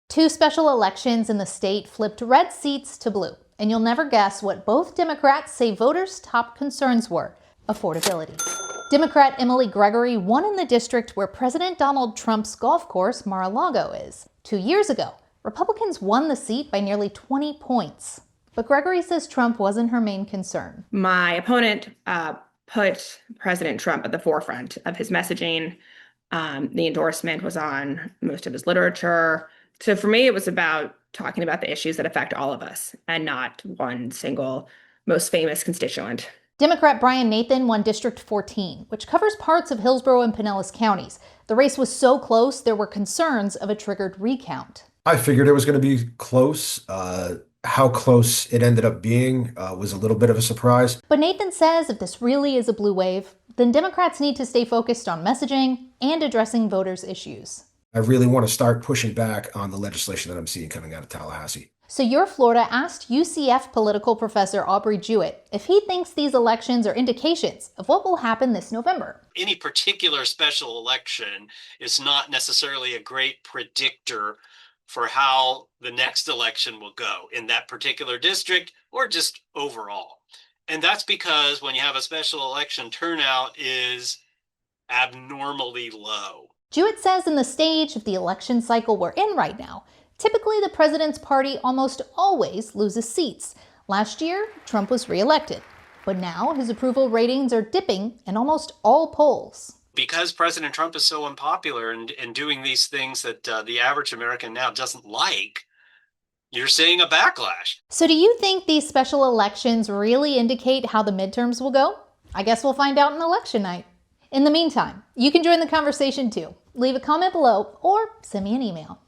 Two special elections in the state flipped red seats to blue, and you'll never guess what both Democrats say voters' top concerns were: affordability. Democrat Emily Gregory won in the district where President Donald Trump's golf course Mar-a-Lago is. 2 years ago, Republicans won the seat by nearly 20 points. But Gregory says Trump wasn't her main concern. My opponent put President Trump at the forefront of his messaging. The endorsement was on most of his literature. So for me, it was about talking about the issues that affect all of us and not one single most famous constituent. Democrat Brian Nathan won District 14, which covers parts of Hillsborough and Pinellas counties. The race was so close, there were concerns of a triggered recount. I figured it was going to be close. How close it ended up being was a little bit of a surprise. But Nathan says if this really is a blue wave, then Democrats need to stay focused on messaging and addressing voters' issues. I really want to start pushing back on the legislation that I'm seeing coming out of Tallahassee. So Your Florida asked UCF political professor Aubrey Jewett if he thinks these elections are indications of what will happen this November. Any particular special election is not necessarily a great predictor for how the next election will go in that particular district or just overall. And that's because when you have a special election, turnout is abnormally low. Jewett says in the stage of the election cycle we're in right now, typically the president's party almost always loses seats. Last year, Trump was reelected, but now his approval ratings are dipping in almost all polls. Because President Trump is so unpopular and doing these things that the average American now doesn't like, you're seeing a backlash. So do you think these special elections really indicate how the midterms will go? I guess we'll find out on election night. In the meantime, you can join the conversation too. Leave a comment below or send me an email.